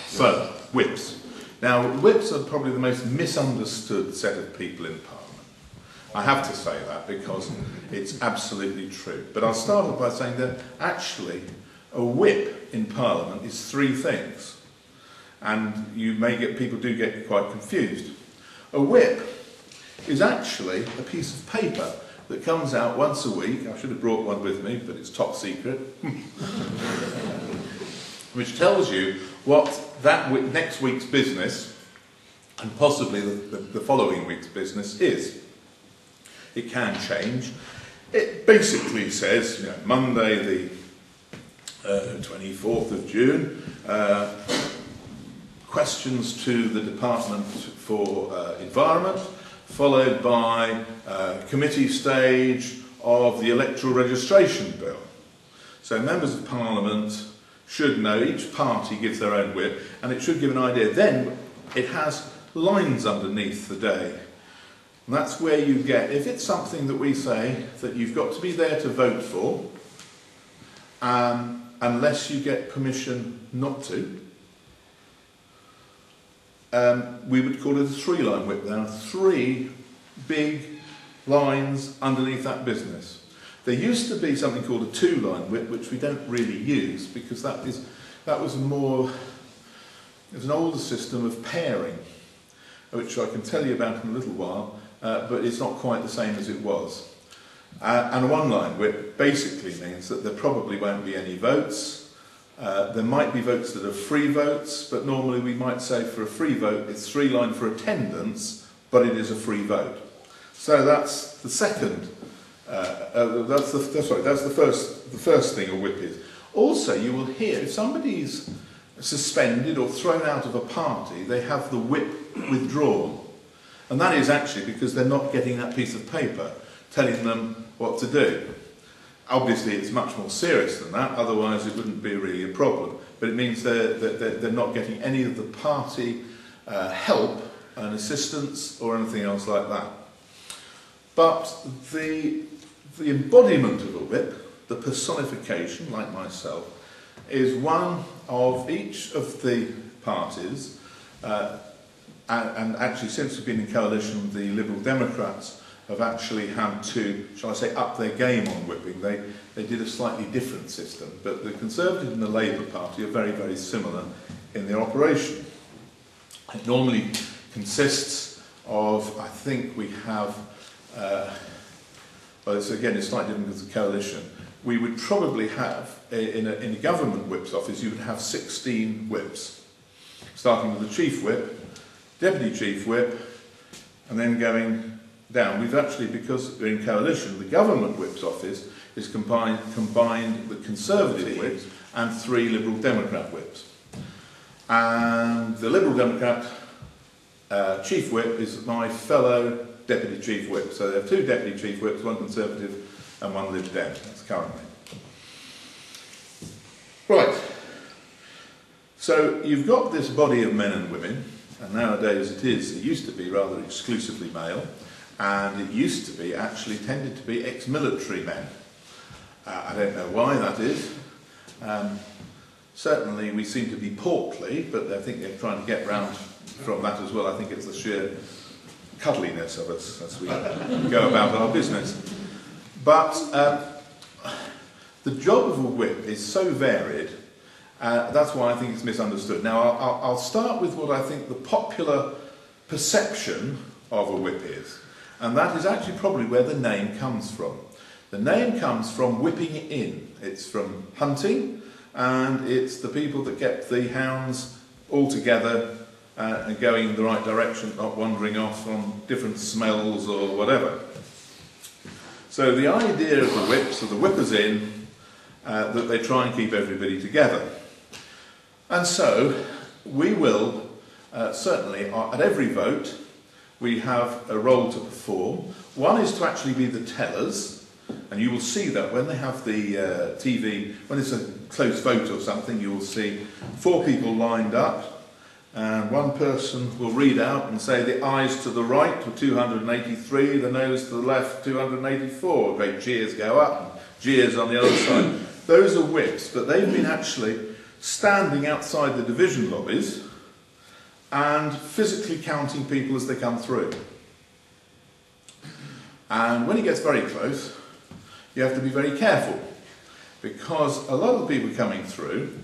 So, whips. Now, whips are probably the most misunderstood set of people in Parliament. I have to say that because it's absolutely true. But I'll start off by saying that actually a whip in Parliament is three things. And you may get, people do get quite confused. A whip is actually a piece of paper that comes out once a week. I should have brought one with me, but it's top secret. Which tells you what that next week's business and possibly the following week's business is. It can change. It basically says, you know, Monday the 24th of June, questions to the Department for Environment, followed by committee stage of the electoral registration bill. So members of Parliament should know, each party gives their own whip, and it should give an idea. Then it has lines underneath the day. And that's where you get, if it's something that we say that you've got to be there to vote for, unless you get permission not to, we would call it a three-line whip. There are three big lines underneath that business. There used to be something called a two-line whip, which we don't really use because it was an older system of pairing, which I can tell you about in a little while, but it's not quite the same as it was. And a one-line whip basically means that there probably won't be any votes. There might be votes that are free votes, but normally we might say for a free vote it's three-line for attendance, but it is a free vote. So that's the second. That's the first thing a whip is. Also, you will hear if somebody's suspended or thrown out of a party, they have the whip withdrawn, and that is actually because they're not getting that piece of paper telling them what to do. Obviously, it's much more serious than that, otherwise it wouldn't be really a problem. But it means they're not getting any of the party help and assistance or anything else like that. But the embodiment of a whip, the personification, like myself, is one of each of the parties, and actually since we've been in coalition, the Liberal Democrats have actually had to, shall I say, up their game on whipping. They did a slightly different system, but the Conservative and the Labour Party are very, very similar in their operation. It normally consists of, I think we have, well, it's slightly different because of coalition. We would probably have, in a government whip's office, you would have 16 whips, starting with the chief whip, deputy chief whip, and then going down. We've actually, because we're in coalition, the government whip's office is combined the Conservative whips and 3 Liberal Democrat whips. And the Liberal Democrat chief whip is my fellow deputy chief whip. So there are 2 deputy chief whips, 1 Conservative and 1 Lib Dem. That's currently. Right. So you've got this body of men and women, and nowadays it used to be rather exclusively male, and it used to be, actually tended to be ex-military men. I don't know why that is. Certainly we seem to be portly, but I think they're trying to get round from that as well. I think it's the sheer cuddliness of us as we go about our business. But the job of a whip is so varied, that's why I think it's misunderstood. Now I'll start with what I think the popular perception of a whip is. And that is actually probably where the name comes from. The name comes from whipping in. It's from hunting, and it's the people that get the hounds all together and going in the right direction, not wandering off on different smells or whatever. So the idea of the whip, so the whippers in, that they try and keep everybody together. And so we will, certainly at every vote, we have a role to perform. One is to actually be the tellers, and you will see that when they have the TV, when it's a close vote or something, you will see 4 people lined up, and one person will read out and say the ayes to the right were 283, the noes to the left 284. Great cheers go up, and jeers on the other side. Those are whips, but they've been actually standing outside the division lobbies and physically counting people as they come through. And when it gets very close, you have to be very careful, because a lot of the people coming through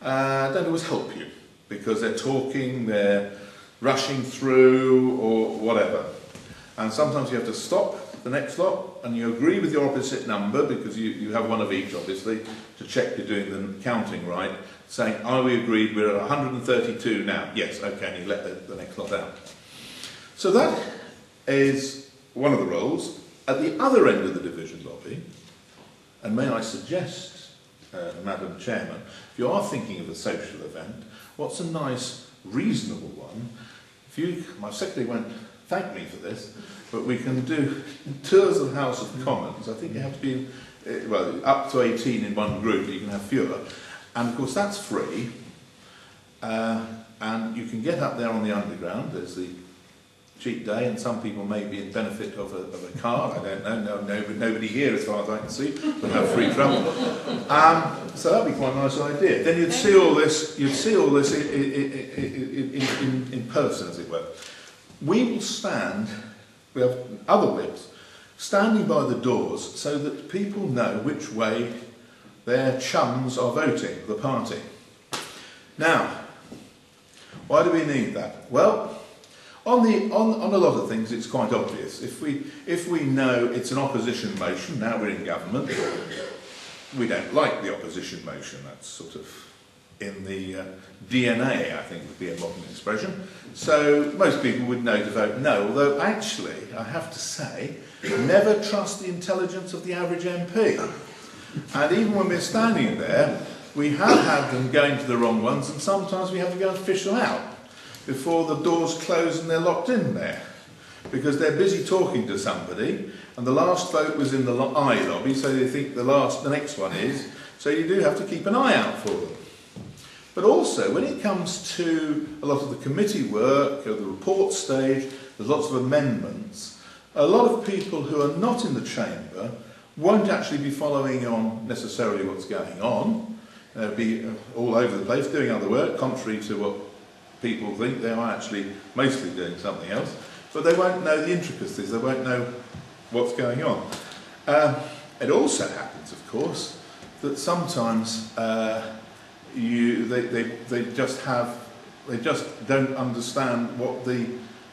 don't always help you, because they're talking, they're rushing through, or whatever. And sometimes you have to stop the next lot, and you agree with your opposite number, because you have one of each, obviously, to check you're doing the counting right, saying, are we agreed, we're at 132 now? Yes, okay, and you let the next lot out. So that is one of the roles. At the other end of the division lobby, and may I suggest, Madam Chairman, if you are thinking of a social event, what's a nice, reasonable one? My secretary won't thank me for this, but we can do tours of the House of Commons. I think you have to be, well, up to 18 in one group, you can have fewer. And of course that's free, and you can get up there on the underground. There's the cheap day, and some people may be in benefit of a car, I don't know, nobody here as far as I can see, will have free travel. So that'd be quite a nice idea. Then you'd see all this in person, as it were. We will stand, we have other whips, standing by the doors so that people know which way their chums are voting for the party. Now, why do we need that? Well, on a lot of things it's quite obvious. If we know it's an opposition motion, now we're in government, we don't like the opposition motion. That's sort of in the DNA, I think would be a modern expression. So most people would know to vote no, although actually, I have to say, never trust the intelligence of the average MP. And even when we're standing there, we have had them going to the wrong ones, and sometimes we have to go and fish them out before the doors close and they're locked in there, because they're busy talking to somebody, and the last vote was in the I lobby, so they think the next one is, so you do have to keep an eye out for them. But also, when it comes to a lot of the committee work, or the report stage, there's lots of amendments, a lot of people who are not in the chamber won't actually be following on necessarily what's going on. They'll be all over the place doing other work, contrary to what people think. They are actually mostly doing something else, but they won't know the intricacies, they won't know what's going on. It also happens, of course, that sometimes they just don't understand what the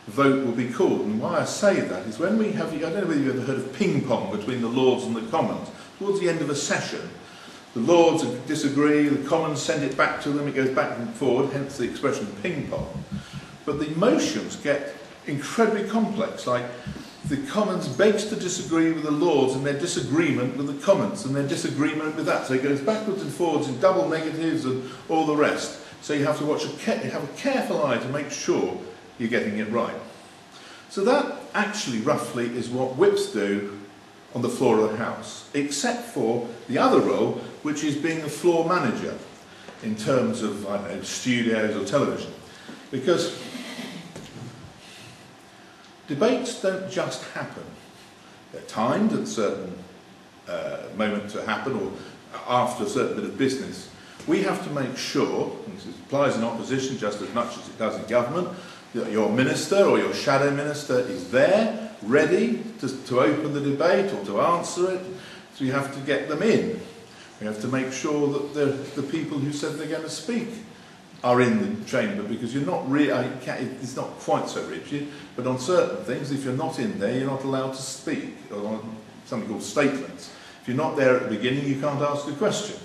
vote will be called. And why I say that is when we have, I don't know whether you've ever heard of ping pong between the Lords and the Commons. Towards the end of a session, the Lords disagree, the Commons send it back to them, it goes back and forward, hence the expression ping pong. But the motions get incredibly complex, like the Commons begs to disagree with the Lords and their disagreement with the Commons and their disagreement with that. So it goes backwards and forwards in double negatives and all the rest. So you have to have a careful eye to make sure you're getting it right. So that actually roughly is what whips do on the floor of the House, except for the other role, which is being a floor manager in terms of, I don't know, studios or television. Because debates don't just happen. They're timed at a certain moment to happen, or after a certain bit of business. We have to make sure, and this applies in opposition just as much as it does in government, that your minister or your shadow minister is there, ready to open the debate or to answer it. So you have to get them in. We have to make sure that the people who said they're going to speak are in the chamber, because you're not really, it's not quite so rigid, but on certain things, if you're not in there, you're not allowed to speak, or on something called statements. If you're not there at the beginning, you can't ask a question.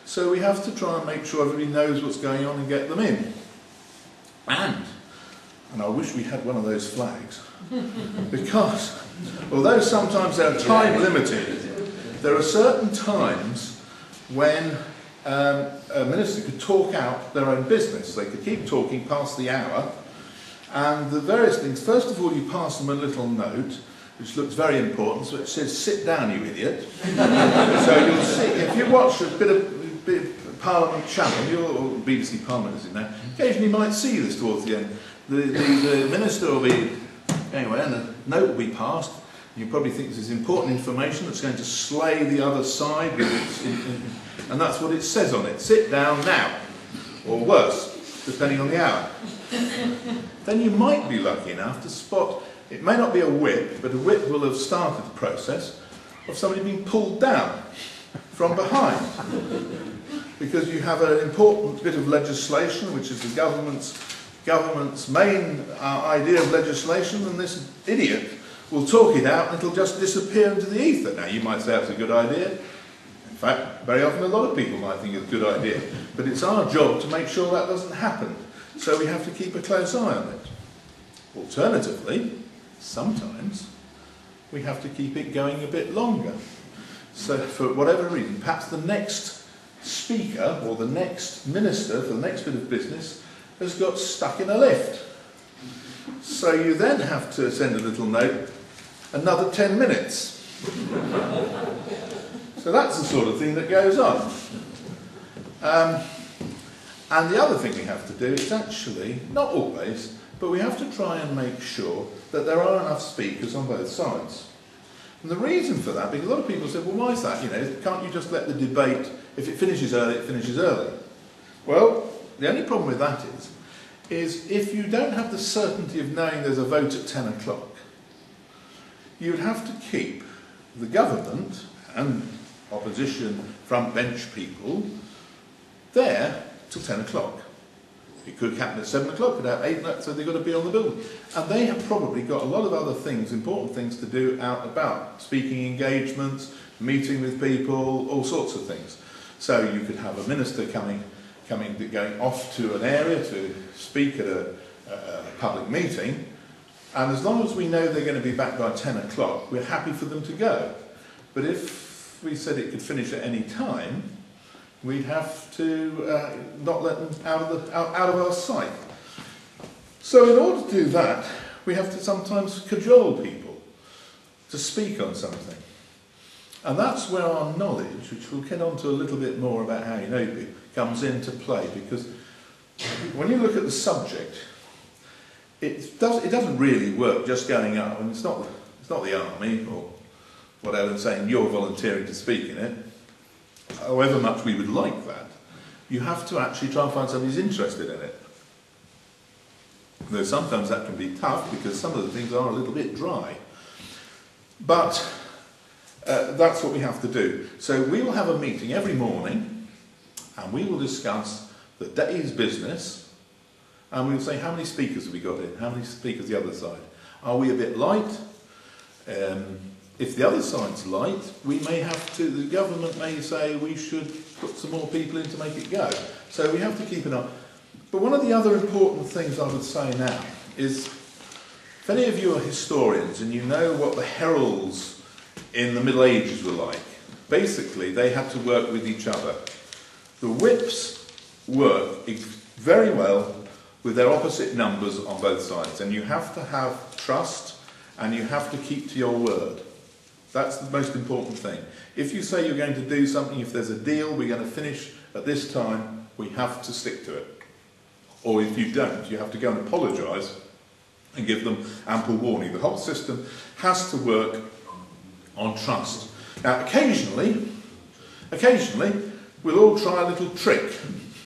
So we have to try and make sure everybody knows what's going on and get them in. And I wish we had one of those flags, because although sometimes they're time limited, there are certain times when a minister could talk out their own business. They could keep talking past the hour, and the various things. First of all, you pass them a little note, which looks very important, so it says, "Sit down, you idiot." So you'll see, if you watch a bit of Parliament channel, or BBC Parliament as it now, occasionally you might see this towards the end. The minister will be, anyway, and a note will be passed, You probably think this is important information that's going to slay the other side, and that's what it says on it. Sit down now, or worse, depending on the hour. Then you might be lucky enough to spot, it may not be a whip, but a whip will have started the process of somebody being pulled down from behind. Because you have an important bit of legislation, which is the government's main idea of legislation, and this idiot will talk it out and it'll just disappear into the ether. Now, you might say that's a good idea. In fact, very often a lot of people might think it's a good idea. But it's our job to make sure that doesn't happen. So we have to keep a close eye on it. Alternatively, sometimes we have to keep it going a bit longer. So for whatever reason, perhaps the next speaker or the next minister for the next bit of business has got stuck in a lift. So you then have to send a little note, another 10 minutes. So that's the sort of thing that goes on. And the other thing we have to do is actually, not always, but we have to try and make sure that there are enough speakers on both sides. And the reason for that, because a lot of people say, well, why is that? You know, can't you just let the debate, if it finishes early, it finishes early? Well, the only problem with that is if you don't have the certainty of knowing there's a vote at 10 o'clock, you'd have to keep the government and opposition front bench people there till 10 o'clock. It could happen at 7 o'clock, could happen at 8 o'clock, so they've got to be on the building. And they have probably got a lot of other things, important things to do out and about. Speaking engagements, meeting with people, all sorts of things. So you could have a minister going off to an area to speak at a public meeting, and as long as we know they're going to be back by 10 o'clock, we're happy for them to go. But if we said it could finish at any time, we'd have to not let them out of our sight. So in order to do that, we have to sometimes cajole people to speak on something. And that's where our knowledge, which we'll get on to a little bit more about how you know people, comes into play. Because when you look at the subject, it doesn't really work just going up, and it's not the army or whatever, and saying you're volunteering to speak in it. However much we would like that, you have to actually try and find somebody who's interested in it. Though sometimes that can be tough because some of the things are a little bit dry. But that's what we have to do. So we will have a meeting every morning and we will discuss the day's business, and we'll say how many speakers have we got in, how many speakers the other side. Are we a bit light? If the other side's light, we may have to, the government may say we should put some more people in to make it go. So we have to keep an eye. But one of the other important things I would say now is, if any of you are historians and you know what the heralds in the Middle Ages were like, basically they had to work with each other. The whips work very well with their opposite numbers on both sides, and you have to have trust and you have to keep to your word. That's the most important thing. If you say you're going to do something, if there's a deal, we're going to finish at this time, we have to stick to it. Or if you don't, you have to go and apologise and give them ample warning. The whole system has to work on trust. Now, occasionally, we'll all try a little trick.